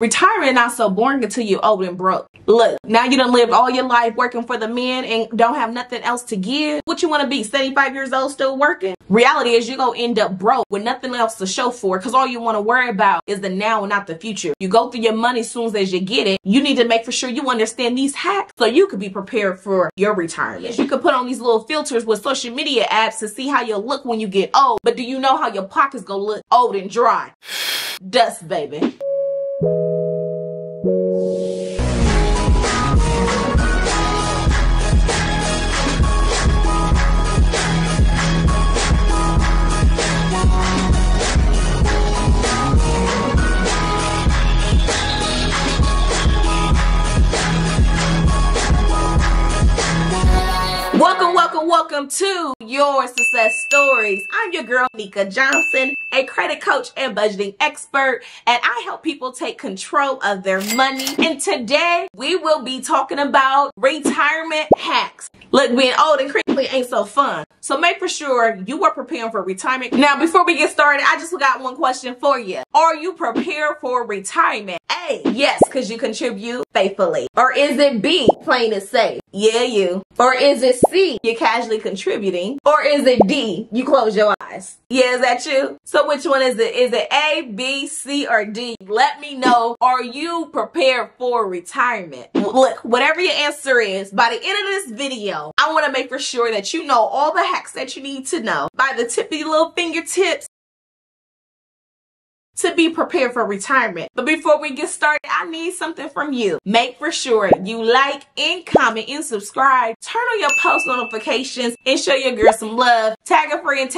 Retirement not so boring until you're old and broke. Look, now you done lived all your life working for the men and don't have nothing else to give. What you want to be, 75 years old still working? Reality is you're going to end up broke with nothing else to show for it because all you want to worry about is the now and not the future. You go through your money as soon as you get it. You need to make for sure you understand these hacks so you could be prepared for your retirement. You could put on these little filters with social media apps to see how you'll look when you get old. But do you know how your pockets going to look old and dry? Dust, baby. Welcome to Your Success Stories. I'm your girl, Nika Johnson, a credit coach and budgeting expert, and I help people take control of their money. And today we will be talking about retirement hacks. Look, being old and crinkly ain't so fun. So make for sure you are preparing for retirement. Now, before we get started, I just got one question for you. Are you prepared for retirement? A, yes, because you contribute faithfully. Or is it B, plain and safe? Yeah, you. Or is it C, you're casually contributing? Or is it D, you close your eyes? Yeah, is that you? So which one is it? Is it A, B, C, or D? Let me know. Are you prepared for retirement? Look, whatever your answer is, by the end of this video, I want to make for sure that you know all the hacks that you need to know by the tip of your little fingertips to be prepared for retirement. But before we get started, I need something from you. Make for sure you like and comment and subscribe. Turn on your post notifications and show your girl some love. Tag a friend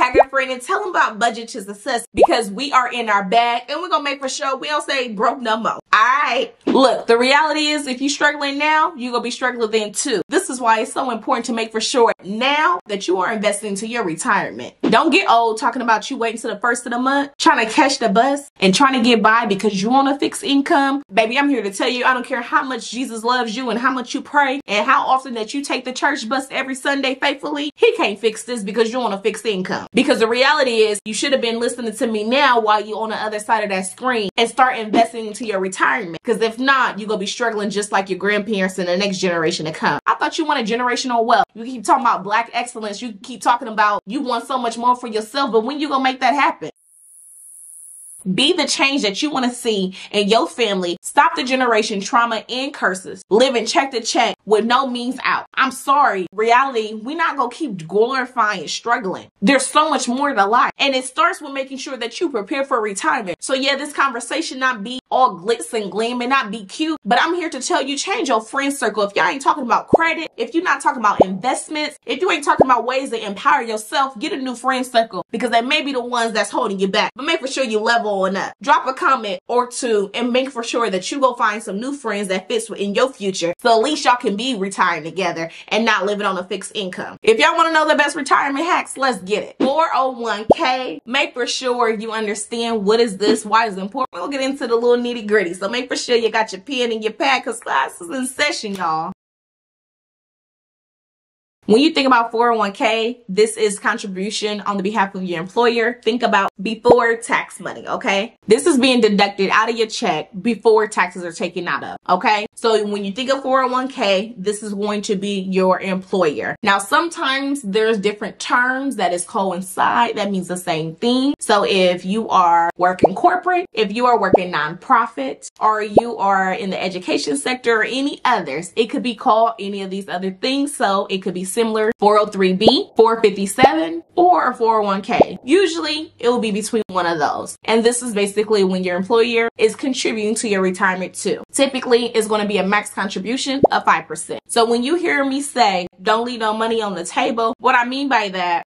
and tell them about Budget to Success because we are in our bag and we're gonna make for sure we don't say broke no more. Alright, look, the reality is if you're struggling now, you're gonna be struggling then too. This is why it's so important to make for sure now that you are investing into your retirement. Don't get old talking about you waiting till the first of the month, trying to catch the bus and trying to get by because you want a fixed income. Baby, I'm here to tell you, I don't care how much Jesus loves you and how much you pray and how often that you take the church bus every Sunday faithfully, he can't fix this because you want a fixed income. Because the reality is you should have been listening to me now while you're on the other side of that screen and start investing into your retirement. Because if not, you're going to be struggling just like your grandparents and the next generation to come. I thought you wanted generational wealth. You keep talking about black excellence. You keep talking about you want so much more for yourself, but when you going to make that happen? Be the change that you want to see in your family. Stop the generation trauma and curses. Living check to check with no means out. I'm sorry. Reality, we're not going to keep glorifying struggling. There's so much more to life. And it starts with making sure that you prepare for retirement. So yeah, this conversation not be all glitz and gleam and not be cute, but I'm here to tell you change your friend circle. If y'all ain't talking about credit, if you're not talking about investments, if you ain't talking about ways to empower yourself, get a new friend circle because they may be the ones that's holding you back. But make for sure you level on up. Drop a comment or two and make for sure that you go find some new friends that fits in your future so at least y'all can be retiring together and not living on a fixed income. If y'all want to know the best retirement hacks, let's get it. 401k. Make for sure you understand what is this, why is it important. We'll get into the little nitty gritty. So make for sure you got your pen and your pad because class is in session, y'all. When you think about 401k, this is contribution on the behalf of your employer. Think about before tax money, okay? This is being deducted out of your check before taxes are taken out of, okay? So when you think of 401k, this is going to be your employer. Now, sometimes there's different terms that is coincide. That means the same thing. So if you are working corporate, if you are working nonprofit, or you are in the education sector or any others, it could be called any of these other things. So it could be similar 403b, 457, or a 401k. Usually it will be between one of those. And this is basically when your employer is contributing to your retirement too. Typically it's going to be a max contribution of 5%. So when you hear me say, don't leave no money on the table, what I mean by that,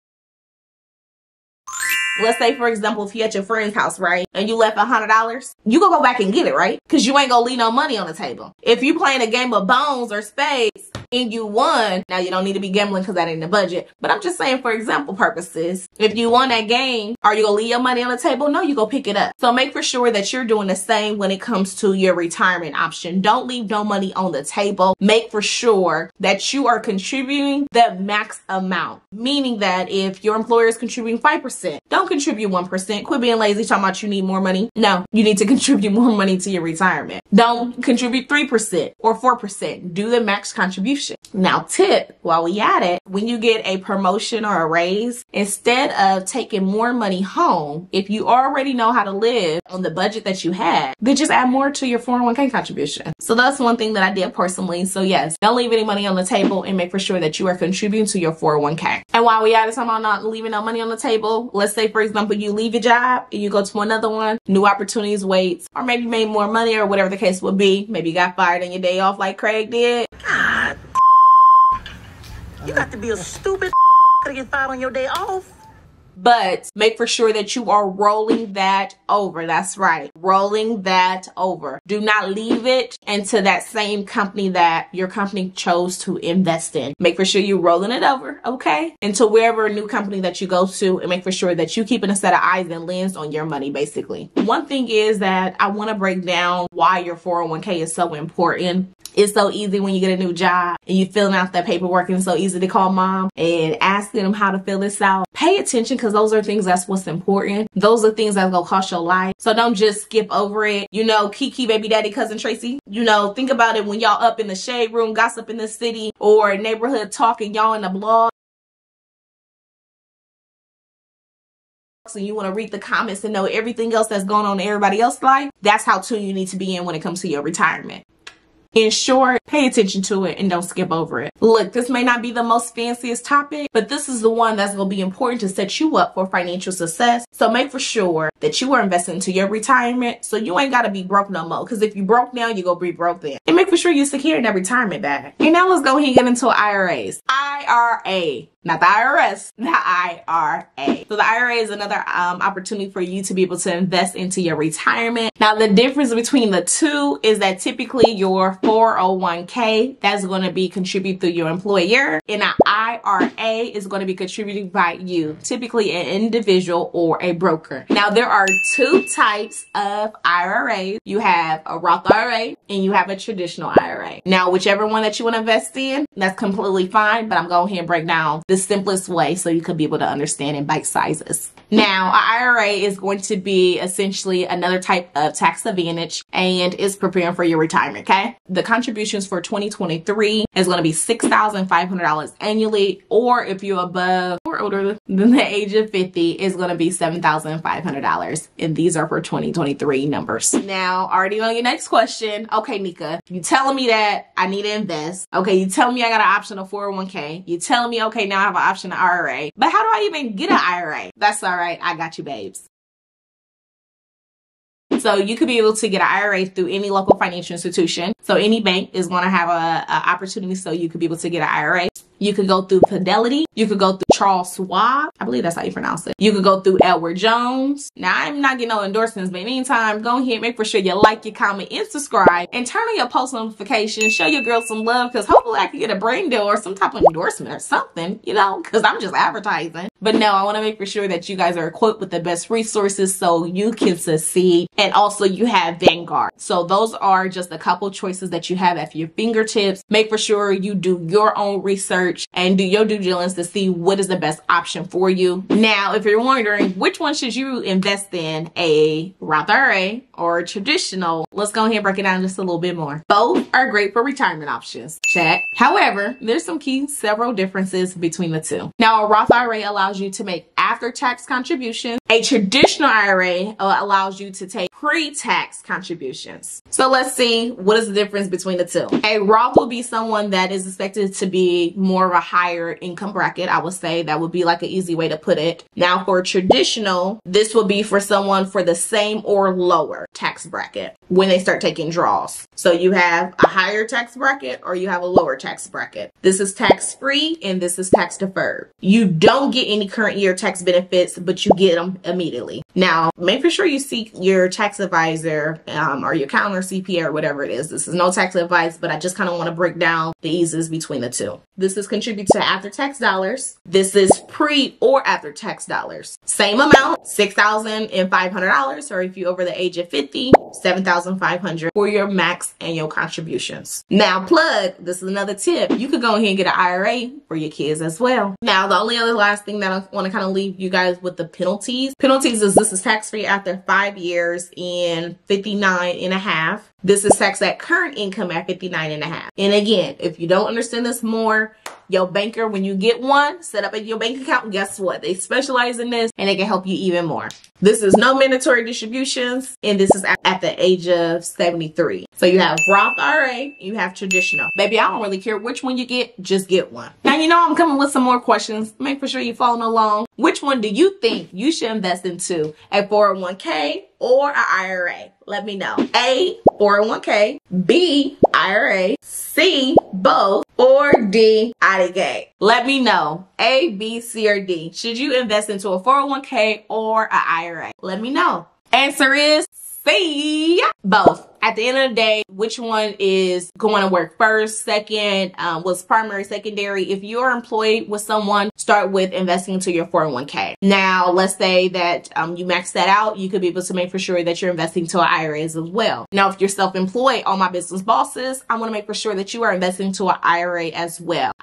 let's say, for example, if you at your friend's house, right, and you left $100, you gonna go back and get it, right? Because you ain't gonna leave no money on the table. If you playing a game of bones or spades, and you won, now you don't need to be gambling because that ain't the budget, but I'm just saying for example purposes, if you won that game, are you gonna leave your money on the table? No, you go pick it up. So make for sure that you're doing the same when it comes to your retirement option. Don't leave no money on the table. Make for sure that you are contributing the max amount, meaning that if your employer is contributing 5%, don't contribute 1%. Quit being lazy talking about you need more money. No, you need to contribute more money to your retirement. Don't contribute 3% or 4%. Do the max contribution. Now tip, while we at it, when you get a promotion or a raise, instead of taking more money home, if you already know how to live on the budget that you had, then just add more to your 401k contribution. So that's one thing that I did personally. So yes, don't leave any money on the table and make for sure that you are contributing to your 401k. And while we at it, talking about not leaving no money on the table, let's say for example, you leave your job and you go to another one, new opportunities waits, or maybe you made more money or whatever the case would be. Maybe you got fired on your day off like Craig did. God, you got to be a stupid to get fired on your day off. But make for sure that you are rolling that over. That's right. Rolling that over. Do not leave it into that same company that your company chose to invest in. Make for sure you're rolling it over, okay? Into wherever new company that you go to, and make for sure that you're keeping a set of eyes and lens on your money, basically. One thing is that I want to break down why your 401k is so important. It's so easy when you get a new job and you filling out that paperwork, and it's so easy to call mom and asking them how to fill this out. Pay attention, because those are things that's what's important. Those are things that's gonna cost your life. So don't just skip over it. You know, Kiki, baby daddy, cousin Tracy. You know, think about it when y'all up in the shade room, gossip in the city or neighborhood talking, y'all in the blog. And you want to read the comments and know everything else that's going on in everybody else's life. That's how tuned you need to be in when it comes to your retirement. In short, pay attention to it and don't skip over it. Look, this may not be the most fanciest topic, but this is the one that's going to be important to set you up for financial success. So make for sure that you are investing into your retirement so you ain't got to be broke no more. Because if you broke now, you're going to be broke then. And make for sure you're securing that retirement bag. And now let's go ahead and get into IRAs. IRA. Not the IRS, the IRA. So the IRA is another opportunity for you to be able to invest into your retirement. Now the difference between the two is that typically your 401k, that's going to be contributed through your employer, and an IRA is going to be contributed by you, typically an individual or a broker. Now there are two types of IRAs. You have a Roth IRA and you have a traditional IRA. Now whichever one that you want to invest in, that's completely fine, but I'm going ahead and break down the simplest way so you could be able to understand in bite sizes. Now, an IRA is going to be essentially another type of tax advantage and is preparing for your retirement, okay? The contributions for 2023 is going to be $6,500 annually, or if you're above or older than the age of 50, is going to be $7,500. And these are for 2023 numbers. Now, already on your next question. Okay, Nika, you telling me that I need to invest. Okay, you telling me I got an option of 401k. You telling me, okay, now I have an option of IRA. But how do I even get an IRA? That's all right. I got you, babes. So you could be able to get an IRA through any local financial institution. So any bank is going to have a opportunity so you could be able to get an IRA. You could go through Fidelity. You could go through Charles Schwab. I believe that's how you pronounce it. You could go through Edward Jones. Now, I'm not getting no endorsements, but meantime, go ahead, make for sure you like, you comment, and subscribe, and turn on your post notifications. Show your girl some love, because hopefully I can get a brain deal or some type of endorsement or something, you know, because I'm just advertising. But no, I want to make for sure that you guys are equipped with the best resources so you can succeed. And also you have Vanguard. So those are just a couple choices that you have at your fingertips. Make for sure you do your own research and do your due diligence to see what is the best option for you. Now, if you're wondering which one should you invest in, a Roth IRA or a traditional, let's go ahead and break it down just a little bit more. Both are great for retirement options. Check. However, there's some key several differences between the two. Now, a Roth IRA allows you to make after-tax contributions. A traditional IRA allows you to take pre-tax contributions. So let's see what is the difference between the two. A Roth will be someone that is expected to be more of a higher income bracket. I would say that would be like an easy way to put it. Now for traditional, this will be for someone for the same or lower tax bracket. when they start taking draws. So you have a higher tax bracket or you have a lower tax bracket. This is tax free and this is tax deferred. You don't get any current year tax benefits, but you get them immediately. Now, make sure you seek your tax advisor or your accountant or CPA or whatever it is. This is no tax advice, but I just kind of want to break down the eases between the two. This is contribute to after tax dollars. This is pre or after tax dollars. Same amount, $6,500, or if you're over the age of 50, $7,500 for your max annual contributions. Now, plug, this is another tip. You could go ahead and get an IRA for your kids as well. Now, the only other last thing that I want to kind of leave you guys with the penalties. Penalties is this is tax free after 5 years and 59 and a half. This is taxed at current income at 59 and a half. And again, if you don't understand this more, your banker, when you get one set up at your bank account, guess what? They specialize in this and they can help you even more. This is no mandatory distributions, and this is at the age of 73. So you have Roth IRA, you have traditional. Baby, I don't really care which one you get, just get one. Now, you know I'm coming with some more questions. Make sure you're following along. Which one do you think you should invest into? A 401k or an IRA? Let me know. A, 401k, B, IRA, C, both, or D, IRA. Let me know. A, B, C, or D. Should you invest into a 401k or an IRA? Let me know. Answer is C, both. At the end of the day, which one is going to work first, second, what's primary, secondary? If you're employed with someone, start with investing into your 401k. Now, let's say that you max that out, you could be able to make for sure that you're investing to IRAs as well. Now, if you're self-employed, all my business bosses, I want to make for sure that you are investing to an IRA as well,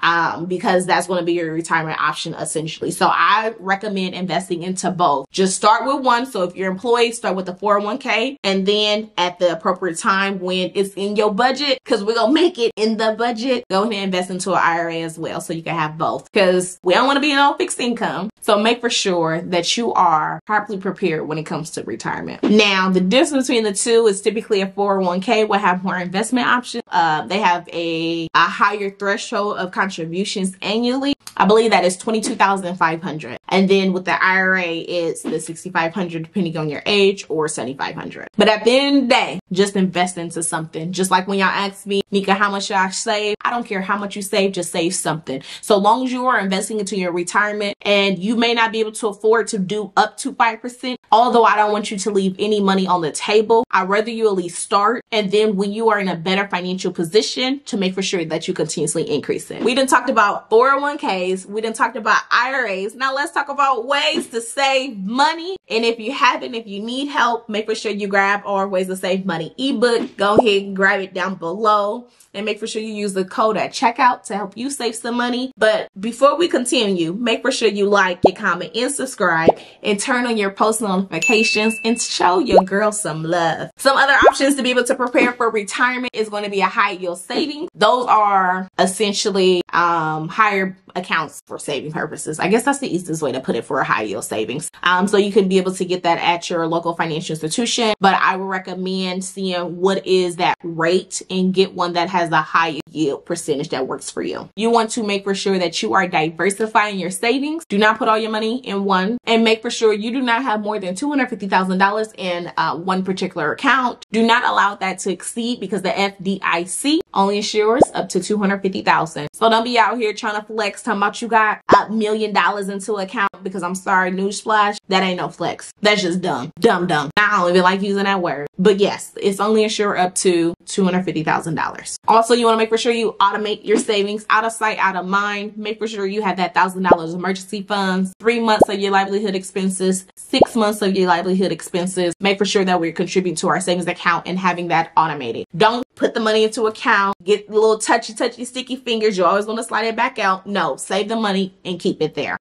because that's going to be your retirement option essentially. So I recommend investing into both. Just start with one. So if you're employed, start with the 401k, and then at the appropriate time when it's in your budget, because we're gonna make it in the budget, go ahead and invest into an IRA as well, so you can have both, because we don't want to be on fixed income. So make for sure that you are properly prepared when it comes to retirement. Now, the difference between the two is typically a 401k will have more investment options. They have a higher threshold of contributions annually. I believe that is $22,500. And then with the IRA, it's the $6,500 depending on your age, or $7,500. But at the end of the day, just invest into something. Just like when y'all ask me, Nika, how much should I save? I don't care how much you save, just save something. So long as you are investing into your retirement, and you may not be able to afford to do up to 5%, although I don't want you to leave any money on the table, I'd rather you at least start, and then when you are in a better financial position, to make for sure that you continuously increase it. We done talked about 401ks, we done talked about IRAs. Now let's talk about ways to save money. And if you haven't, if you need help, make for sure you grab our Ways to Save Money ebook. Go ahead and grab it down below, and make for sure you use the code at checkout to help you save some money. But before we continue, make for sure you like, you comment, and subscribe, and turn on your post notifications and show your girl some love. Some other options to be able to prepare for retirement is going to be a high yield savings. Those are essentially higher accounts for saving purposes. I guess that's the easiest way to put it for a high yield savings. So you can be able to get that at your local financial institution, but I would recommend seeing what is that rate and get one that has a high yield percentage that works for you. You want to make for sure that you are diversifying your savings. Do not put all your money in one, and make for sure you do not have more than $250,000 in one particular account. Do not allow that to exceed, because the FDIC only insures up to $250,000. So don't be out here trying to flex, talking about you got $1 million into account, because I'm sorry, newsflash, that ain't no flex. That's just dumb. Dumb. I don't even like using that word. But yes, it's only insured up to $250,000. Also, you want to make for sure you automate your savings. Out of sight, out of mind. Make for sure you have that $1,000 emergency funds, 3 months of your livelihood expenses, 6 months of your livelihood expenses. Make for sure that we're contributing to our savings account and having that automated. Don't put the money into account, get a little touchy sticky fingers. You're always going to slide it back out. No, save the money and keep it there.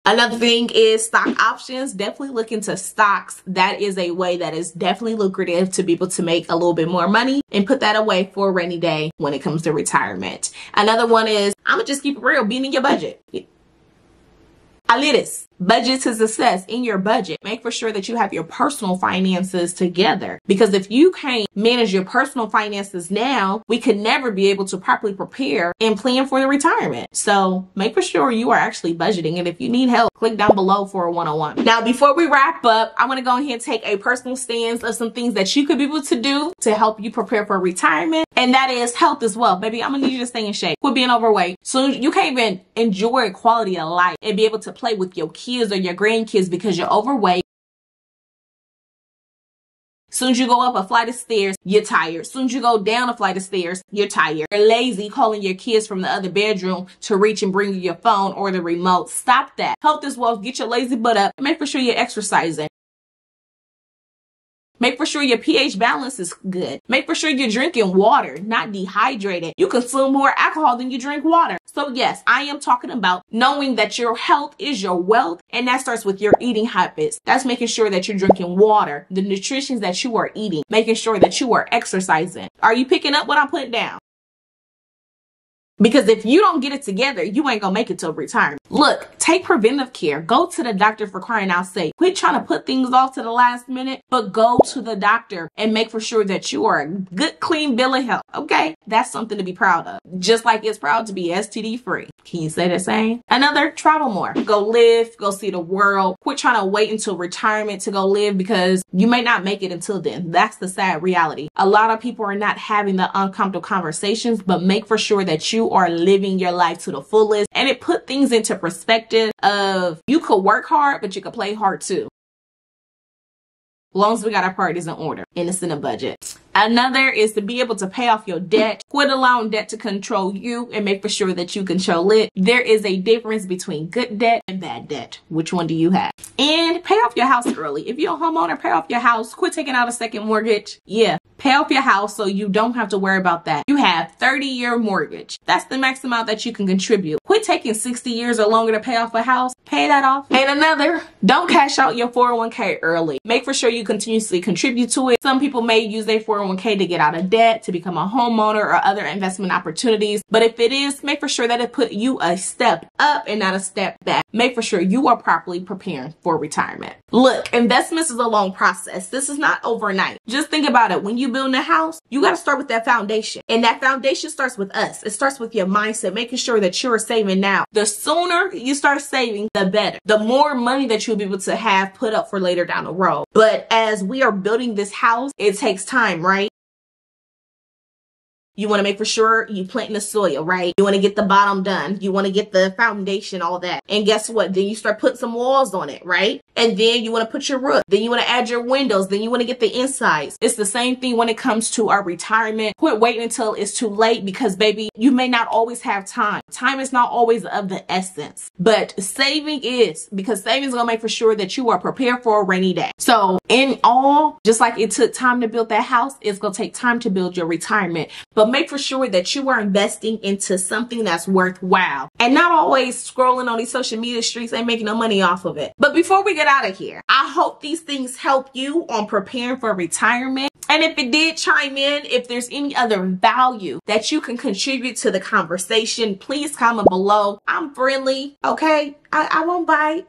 Another thing is stock options. Definitely look into stocks. That is a way that is definitely lucrative to be able to make a little bit more money and put that away for a rainy day when it comes to retirement. Another one is, I'm gonna just keep it real, being in your budget. Alitas, budget to success. In your budget, make for sure that you have your personal finances together. Because if you can't manage your personal finances now, we could never be able to properly prepare and plan for the retirement. So make for sure you are actually budgeting. And if you need help, click down below for a 101. Now, before we wrap up, I want to go ahead and take a personal stance of some things that you could be able to do to help you prepare for retirement. And that is health as well. Baby, I'm gonna need you to stay in shape. Quit being overweight. So you can't even enjoy quality of life and be able to play with your kids or your grandkids because you're overweight. Soon as you go up a flight of stairs, you're tired. Soon as you go down a flight of stairs, you're tired. You're lazy calling your kids from the other bedroom to reach and bring you your phone or the remote. Stop that. Health is wealth. Get your lazy butt up and make for sure you're exercising. Make for sure your pH balance is good. Make for sure you're drinking water, not dehydrated. You consume more alcohol than you drink water. So yes, I am talking about knowing that your health is your wealth, and that starts with your eating habits. That's making sure that you're drinking water, the nutrition that you are eating, making sure that you are exercising. Are you picking up what I'm putting down? Because if you don't get it together, you ain't gonna make it till retirement. Look, take preventive care. Go to the doctor, for crying out sake. Quit trying to put things off to the last minute, but go to the doctor and make for sure that you are a good, clean bill of health. Okay? That's something to be proud of. Just like it's proud to be STD free. Can you say the same? Another, travel more. Go live, go see the world. Quit trying to wait until retirement to go live because you may not make it until then. That's the sad reality. A lot of people are not having the uncomfortable conversations, but make for sure that you are living your life to the fullest. And it put things into perspective of you could work hard, but you could play hard too. As long as we got our priorities in order and it's in a budget. Another is to be able to pay off your debt. Quit allowing debt to control you and make for sure that you control it. There is a difference between good debt and bad debt. Which one do you have? And pay off your house early. If you're a homeowner, pay off your house. Quit taking out a second mortgage. Yeah, pay off your house so you don't have to worry about that. You have 30-year mortgage. That's the max amount that you can contribute. Quit taking 60 years or longer to pay off a house. Pay that off. And another, don't cash out your 401k early. Make for sure you continuously contribute to it. Some people may use their 401k to get out of debt, to become a homeowner or other investment opportunities. But if it is, make for sure that it put you a step up and not a step back. Make for sure you are properly preparing for retirement. Look, investments is a long process. This is not overnight. Just think about it. When you build a house, you got to start with that foundation. And that foundation starts with us. It starts with your mindset, making sure that you're saving now. The sooner you start saving, the better. The more money that you'll be able to have put up for later down the road. But as we are building this house, it takes time, right? You want to make for sure you plant in the soil, right? You want to get the bottom done. You want to get the foundation, all that. And guess what? Then you start putting some walls on it, right? And then you want to put your roof. Then you want to add your windows. Then you want to get the insides. It's the same thing when it comes to our retirement. Quit waiting until it's too late because, baby, you may not always have time. Time is not always of the essence. But saving is, because saving is going to make for sure that you are prepared for a rainy day. So in all, just like it took time to build that house, it's going to take time to build your retirement. But make for sure that you are investing into something that's worthwhile and not always scrolling on these social media streets and making no money off of it. But before we get out of here, I hope these things help you on preparing for retirement. And if it did chime in, if there's any other value that you can contribute to the conversation, please comment below. I'm friendly, okay? I won't bite.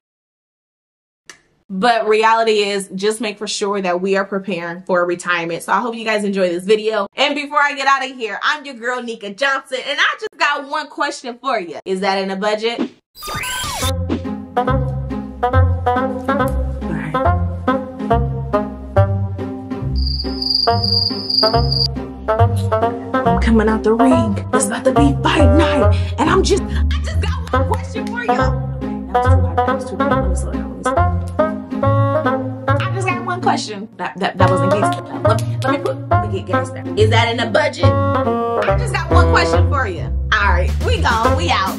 But reality is, just make for sure that we are preparing for retirement. So I hope you guys enjoy this video. And before I get out of here, I'm your girl, Nika Johnson, and I just got one question for you. Is that in a budget? I'm coming out the ring. It's about to be fight night. And I just got one question for you. Okay, that was too hard. Let me slow down. I just got one question. That wasn't good. Let me get gas there. Is that in the budget? I just got one question for you. All right, we gone. We out.